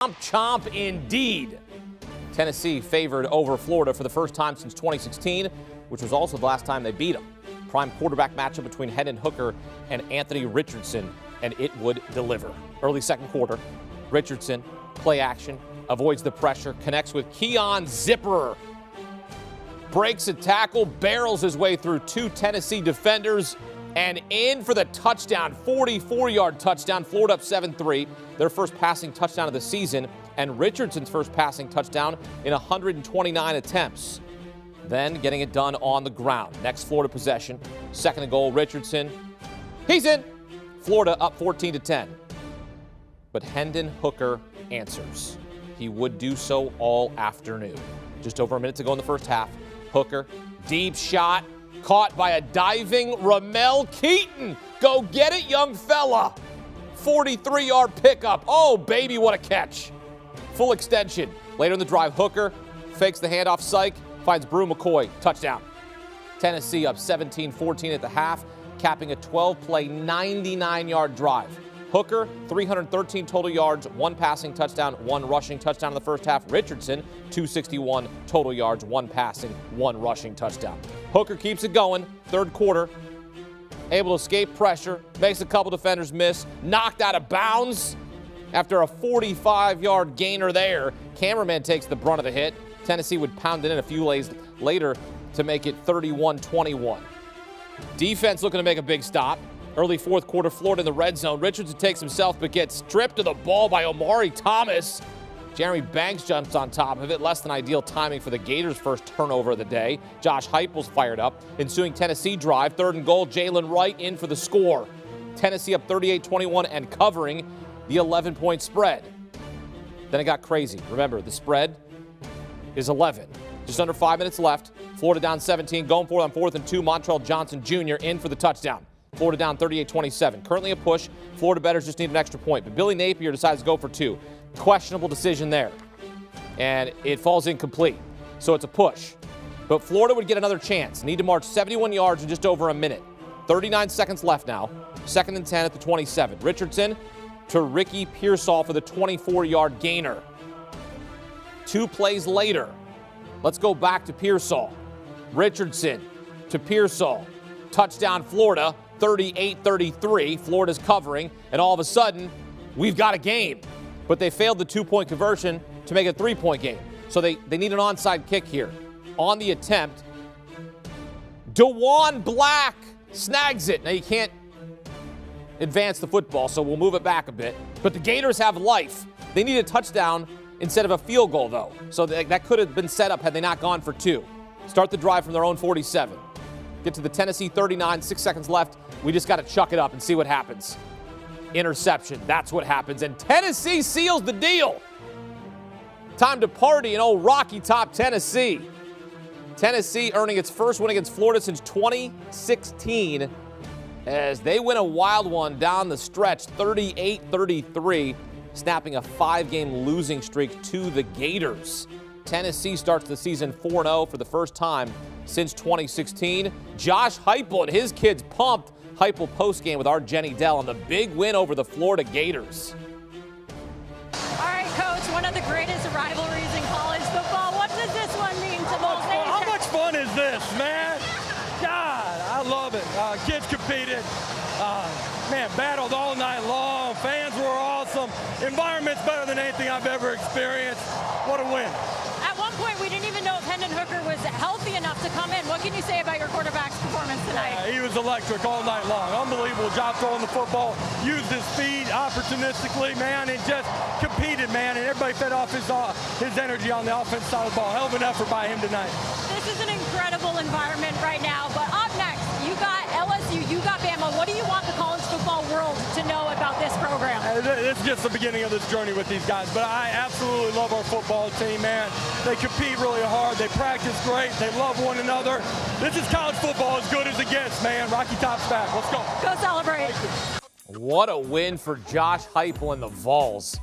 Chomp indeed. Tennessee favored over Florida for the first time since 2016, which was also the last time they beat them. Prime quarterback matchup between Hendon Hooker and Anthony Richardson, and it would deliver. Early second quarter, Richardson, play action, avoids the pressure, connects with Keon Zipperer. Breaks a tackle, barrels his way through two Tennessee defenders, and in for the touchdown, 44-yard touchdown. Florida up 7-3, their first passing touchdown of the season, and Richardson's first passing touchdown in 129 attempts. Then getting it done on the ground. Next Florida possession, second and goal, Richardson. He's in. Florida up 14-10. But Hendon Hooker answers. He would do so all afternoon. Just over a minute to go in the first half. Hooker, deep shot, caught by a diving Ramel Keaton. Go get it, young fella. 43-yard pickup. Oh, baby, what a catch. Full extension. Later in the drive, Hooker fakes the handoff psych, finds Brew McCoy. Touchdown. Tennessee up 17-14 at the half, capping a 12-play, 99-yard drive. Hooker, 313 total yards, one passing touchdown, one rushing touchdown in the first half. Richardson, 261 total yards, one passing, one rushing touchdown. Hooker keeps it going, third quarter, able to escape pressure, makes a couple defenders miss, knocked out of bounds after a 45-yard gainer there. Cameraman takes the brunt of the hit. Tennessee would pound it in a few plays later to make it 31-21. Defense looking to make a big stop. Early fourth quarter, Florida in the red zone. Richardson takes himself but gets stripped of the ball by Omari Thomas. Jeremy Banks jumps on top of it. Less than ideal timing for the Gators' first turnover of the day. Josh Heupel's fired up. Ensuing Tennessee drive, third and goal, Jalen Wright in for the score. Tennessee up 38-21 and covering the 11-point spread. Then it got crazy. Remember, the spread is 11. Just under 5 minutes left. Florida down 17, going for it on 4th and 2. Montrell Johnson Jr. in for the touchdown. Florida down 38-27. Currently a push. Florida bettors just need an extra point. But Billy Napier decides to go for two. Questionable decision there. And it falls incomplete. So it's a push. But Florida would get another chance. Need to march 71 yards in just over a minute. 39 seconds left now. Second and 10 at the 27. Richardson to Ricky Pearsall for the 24-yard gainer. 2 plays later. Let's go back to Pearsall. Richardson to Pearsall. Touchdown Florida, 38-33. Florida's covering, and all of a sudden, we've got a game. But they failed the 2-point conversion to make it a 3-point game. So they need an onside kick here. On the attempt, DeJuan Black snags it. Now, you can't advance the football, so we'll move it back a bit. But the Gators have life. They need a touchdown instead of a field goal, though. So that could have been set up had they not gone for 2. Start the drive from their own 47. Get to the Tennessee 39, 6 seconds left. We just got to chuck it up and see what happens. Interception, that's what happens. And Tennessee seals the deal. Time to party in old Rocky Top, Tennessee. Tennessee earning its first win against Florida since 2016 as they win a wild one down the stretch, 38-33, snapping a 5-game losing streak to the Gators. Tennessee starts the season 4-0 for the first time since 2016. Josh Heupel and his kids pumped. Heupel postgame with our Jenny Dell on the big win over the Florida Gators. All right, Coach, one of the greatest rivalries in college football. What does this one mean to both nations? How much fun is this, man? God, I love it. Kids competed. Battled all night long. Fans were awesome. Environment's better than anything I've ever experienced. What a win. At one point, we didn't even know if Hendon Hooker was healthy enough to come in. What can you say about your quarterback's performance tonight? He was electric all night long. Unbelievable job throwing the football. Used his speed opportunistically, man, and just competed, man. And everybody fed off his energy on the offensive side of the ball. Hell of an effort by him tonight. This is an incredible environment right now. But up next, you got LSU, you got Bama. What do you want the college football world to know about this program? It's just the beginning of this journey with these guys. But I absolutely love our football team, man. They compete really hard. They practice great. They love one another. This is college football as good as it gets, man. Rocky Top's back. Let's go. Go celebrate. What a win for Josh Heupel and the Vols.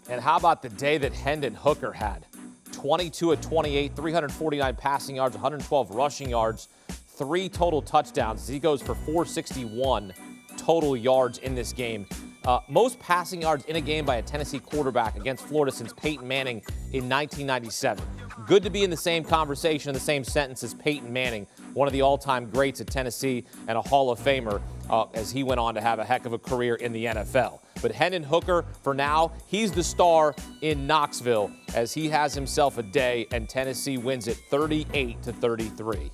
And how about the day that Hendon Hooker had? 22 of 28, 349 passing yards, 112 rushing yards, 3 total touchdowns. He goes for 461 total yards in this game. Most passing yards in a game by a Tennessee quarterback against Florida since Peyton Manning in 1997. Good to be in the same conversation, in the same sentence as Peyton Manning, one of the all-time greats at Tennessee and a Hall of Famer as he went on to have a heck of a career in the NFL. But Hendon Hooker, for now, he's the star in Knoxville as he has himself a day, and Tennessee wins it 38-33.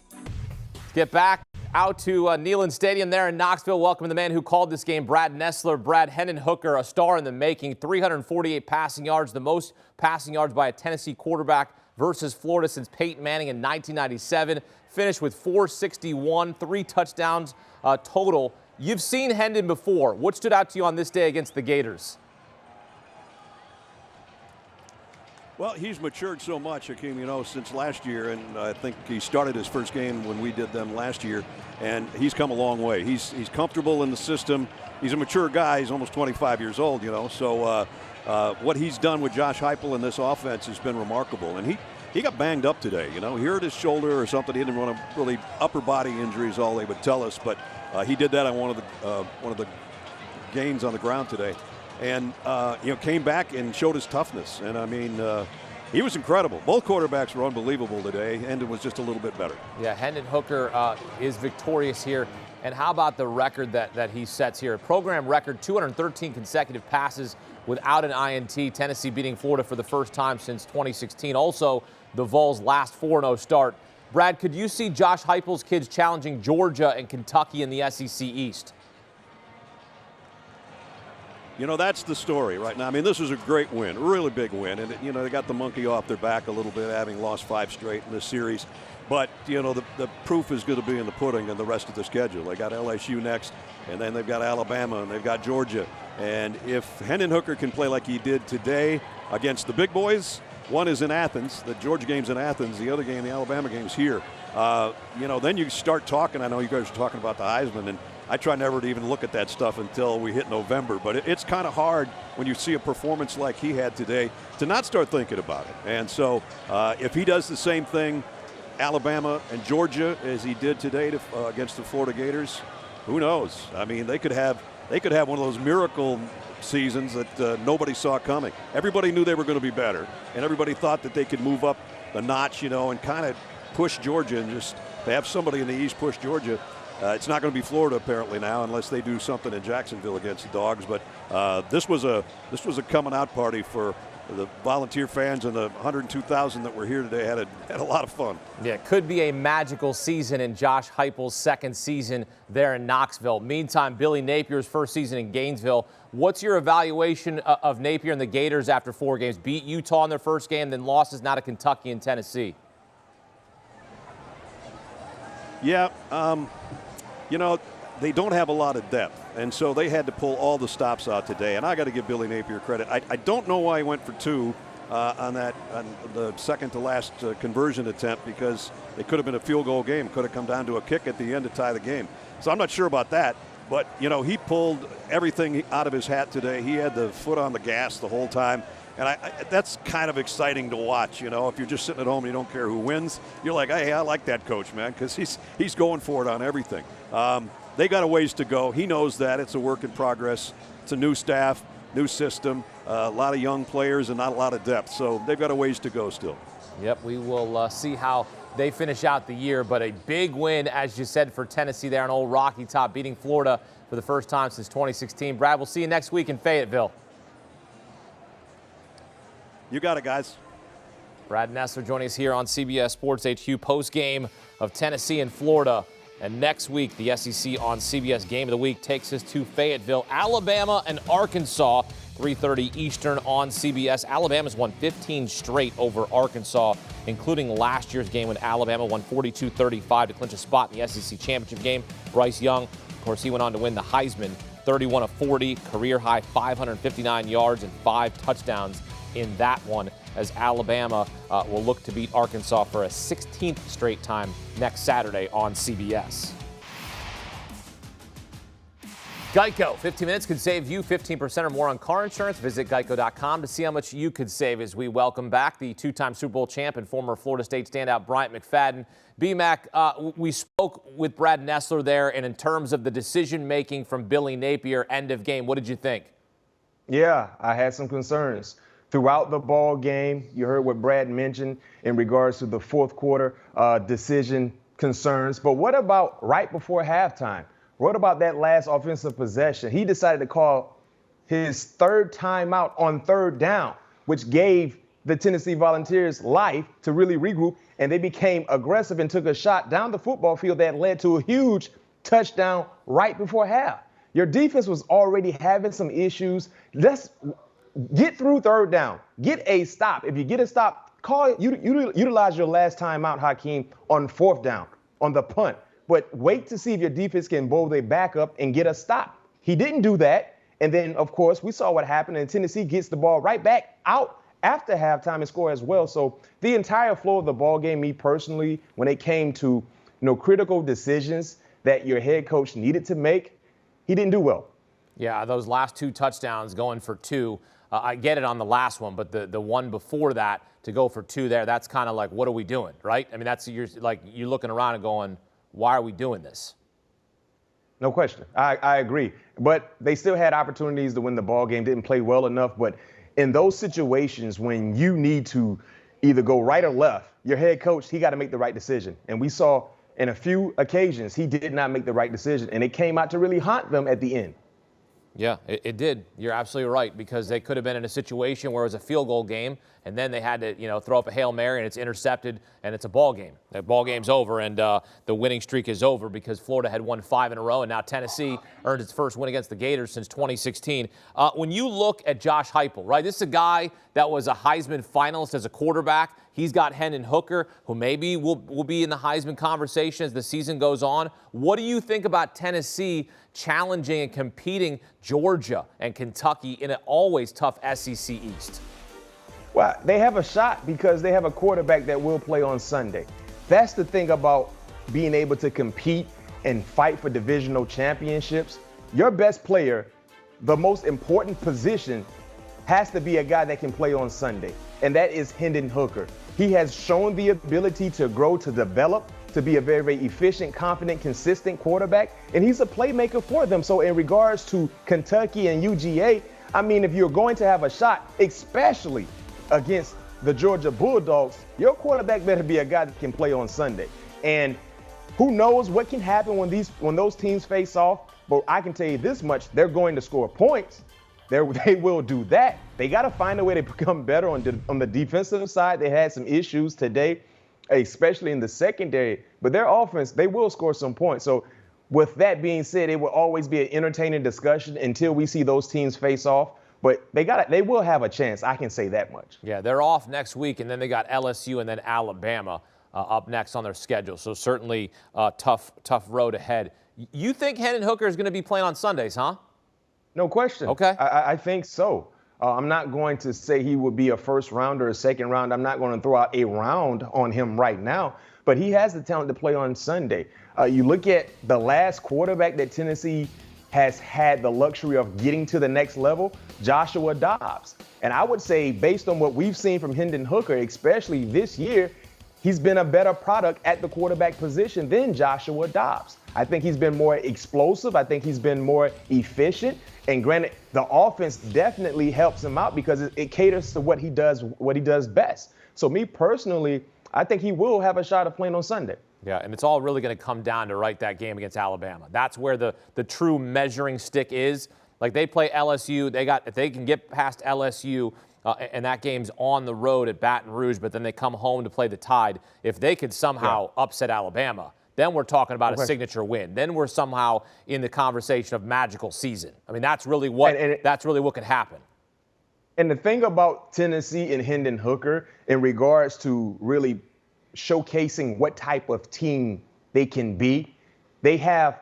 Get back out to Neyland Stadium there in Knoxville. Welcome the man who called this game, Brad Nessler. Brad, Hendon Hooker, a star in the making, 348 passing yards, the most passing yards by a Tennessee quarterback versus Florida since Peyton Manning in 1997. Finished with 461, 3 touchdowns total. You've seen Hendon before. What stood out to you on this day against the Gators? Well, he's matured so much, Hakeem, since last year, and I think he started his first game when we did them last year, and he's come a long way. He's comfortable in the system. He's a mature guy. He's almost 25 years old, so what he's done with Josh Heupel in this offense has been remarkable, and he got banged up today. He hurt his shoulder or something. He didn't want to really upper body injuries, all they would tell us, but he did that on one of the gains on the ground today. And, came back and showed his toughness. And, I mean, he was incredible. Both quarterbacks were unbelievable today. Hendon was just a little bit better. Yeah, Hendon Hooker is victorious here. And how about the record that he sets here? Program record, 213 consecutive passes without an INT. Tennessee beating Florida for the first time since 2016. Also, the Vols' last 4-0 start. Brad, could you see Josh Heupel's kids challenging Georgia and Kentucky in the SEC East? That's the story right now. I mean, this is a great win, really big win. And, they got the monkey off their back a little bit, having lost 5 straight in this series. But, the proof is going to be in the pudding and the rest of the schedule. They got LSU next, and then they've got Alabama, and they've got Georgia. And if Hendon Hooker can play like he did today against the big boys, one is in Athens, the Georgia game's in Athens, the other game, the Alabama game's here. Then you start talking. I know you guys are talking about the Heisman, and I try never to even look at that stuff until we hit November. But it's kind of hard when you see a performance like he had today to not start thinking about it. And so if he does the same thing, Alabama and Georgia, as he did today against the Florida Gators, who knows? I mean, they could have one of those miracle seasons that nobody saw coming. Everybody knew they were going to be better, and everybody thought that they could move up the notch, and kind of push Georgia, and just to have somebody in the East push Georgia. It's not going to be Florida apparently now, unless they do something in Jacksonville against the Dogs. But this was a coming out party for the Volunteer fans, and the 102,000 that were here today had a lot of fun. Yeah, it could be a magical season in Josh Heupel's second season there in Knoxville. Meantime, Billy Napier's first season in Gainesville. What's your evaluation of Napier and the Gators after 4 games? Beat Utah in their first game, then losses now to Kentucky and Tennessee. Yeah, they don't have a lot of depth, and so they had to pull all the stops out today. And I got to give Billy Napier credit. I don't know why he went for 2 on the second to last conversion attempt, because it could have been a field goal game. Could have come down to a kick at the end to tie the game. So I'm not sure about that. But, he pulled everything out of his hat today. He had the foot on the gas the whole time. And that's kind of exciting to watch. If you're just sitting at home and you don't care who wins, you're like, hey, I like that coach, man, because he's going for it on everything. They got a ways to go. He knows that. It's a work in progress. It's a new staff, new system, a lot of young players and not a lot of depth. So they've got a ways to go still. Yep, we will see how they finish out the year. But a big win, as you said, for Tennessee there on Old Rocky Top, beating Florida for the first time since 2016. Brad, we'll see you next week in Fayetteville. You got it, guys. Brad Nessler joining us here on CBS Sports HQ post-game of Tennessee and Florida. And next week, the SEC on CBS Game of the Week takes us to Fayetteville, Alabama and Arkansas, 3:30 Eastern on CBS. Alabama's won 15 straight over Arkansas, including last year's game when Alabama won 42-35 to clinch a spot in the SEC championship game. Bryce Young, of course, he went on to win the Heisman, 31 of 40, career-high 559 yards and 5 touchdowns in that one, as Alabama will look to beat Arkansas for a 16th straight time next Saturday on CBS. Geico, 15 minutes could save you 15% or more on car insurance. Visit geico.com to see how much you could save as we welcome back the 2-time Super Bowl champ and former Florida State standout Bryant McFadden. B-Mac, we spoke with Brad Nessler there, and in terms of the decision-making from Billy Napier, end of game, what did you think? Yeah, I had some concerns. Throughout the ball game, you heard what Brad mentioned in regards to the fourth quarter decision concerns. But what about right before halftime? What about that last offensive possession? He decided to call his third timeout on third down, which gave the Tennessee Volunteers life to really regroup, and they became aggressive and took a shot down the football field that led to a huge touchdown right before half. Your defense was already having some issues. Let's get through third down. Get a stop. If you get a stop, utilize your last timeout, Hakeem, on fourth down, on the punt. But wait to see if your defense can bowl their back up and get a stop. He didn't do that. And then, of course, we saw what happened, and Tennessee gets the ball right back out after halftime and score as well. So the entire flow of the ball game, me personally, when it came to critical decisions that your head coach needed to make, he didn't do well. Yeah, those last two touchdowns going for two, I get it on the last one, but the one before that to go for two there, that's kind of like, what are we doing, right? I mean, you're looking around and going, why are we doing this? No question. I agree. But they still had opportunities to win the ball game, didn't play well enough. But in those situations when you need to either go right or left, your head coach, he got to make the right decision. And we saw in a few occasions he did not make the right decision, and it came out to really haunt them at the end. Yeah, it did. You're absolutely right, because they could have been in a situation where it was a field goal game, and then they had to, throw up a Hail Mary, and it's intercepted, and it's a ball game. The ball game's over, and the winning streak is over because Florida had won 5 in a row, and now Tennessee earned its first win against the Gators since 2016. When you look at Josh Heupel, right, this is a guy that was a Heisman finalist as a quarterback. He's got Hendon Hooker, who maybe will be in the Heisman conversation as the season goes on. What do you think about Tennessee challenging and competing Georgia and Kentucky in an always tough SEC East? Well, they have a shot because they have a quarterback that will play on Sunday. That's the thing about being able to compete and fight for divisional championships. Your best player, the most important position, has to be a guy that can play on Sunday, and that is Hendon Hooker. He has shown the ability to grow, to develop, to be a very, very efficient, confident, consistent quarterback, and he's a playmaker for them. So in regards to Kentucky and UGA, I mean, if you're going to have a shot, especially against the Georgia Bulldogs, your quarterback better be a guy that can play on Sunday. And who knows what can happen when those teams face off, but I can tell you this much, they're going to score points. They will do that. They got to find a way to become better on the defensive side. They had some issues today, especially in the secondary. But their offense, they will score some points. So with that being said, it will always be an entertaining discussion until we see those teams face off. But they will have a chance. I can say that much. Yeah, they're off next week, and then they got LSU and then Alabama up next on their schedule. So certainly tough road ahead. You think Hendon Hooker is going to be playing on Sundays, huh? No question. Okay. I think so. I'm not going to say he would be a first round or a second round. I'm not going to throw out a round on him right now, but he has the talent to play on Sunday. You look at the last quarterback that Tennessee has had the luxury of getting to the next level, Joshua Dobbs. And I would say, based on what we've seen from Hendon Hooker, especially this year, he's been a better product at the quarterback position than Joshua Dobbs. I think he's been more explosive. I think he's been more efficient. And granted, the offense definitely helps him out because it caters to what he does best. So me personally, I think he will have a shot of playing on Sunday. Yeah, and it's all really going to come down to that game against Alabama. That's where the true measuring stick is. Like, they play LSU. If they can get past LSU, and that game's on the road at Baton Rouge, but then they come home to play the Tide. If they could somehow upset Alabama, then we're talking about a signature win. Then we're somehow in the conversation of magical season. I mean, that's really what could happen. And the thing about Tennessee and Hendon Hooker in regards to really showcasing what type of team they can be, they have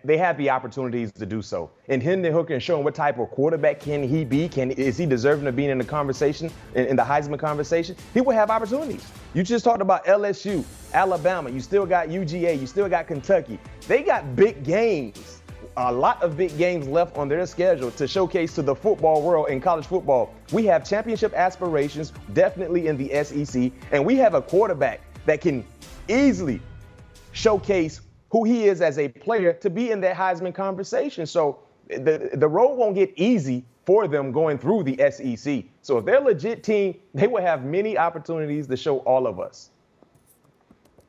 the opportunities to do so. And Hendon Hooker and showing what type of quarterback can he be? Is he deserving of being in the conversation, in the Heisman conversation? He will have opportunities. You just talked about LSU, Alabama. You still got UGA. You still got Kentucky. They got big games, a lot of big games left on their schedule to showcase to the football world in college football. We have championship aspirations, definitely in the SEC, and we have a quarterback that can easily showcase who he is as a player to be in that Heisman conversation. So the road won't get easy for them going through the SEC. So if they're a legit team, they will have many opportunities to show all of us.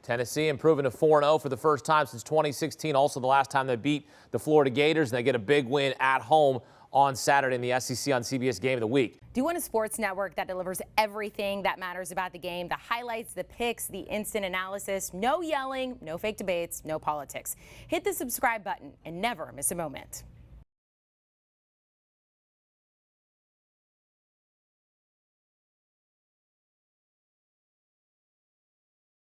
Tennessee improving to 4-0 for the first time since 2016. Also the last time they beat the Florida Gators, and they get a big win at home on Saturday in the SEC on CBS Game of the Week. Do you want a sports network that delivers everything that matters about the game? The highlights, the picks, the instant analysis, no yelling, no fake debates, no politics. Hit the subscribe button and never miss a moment.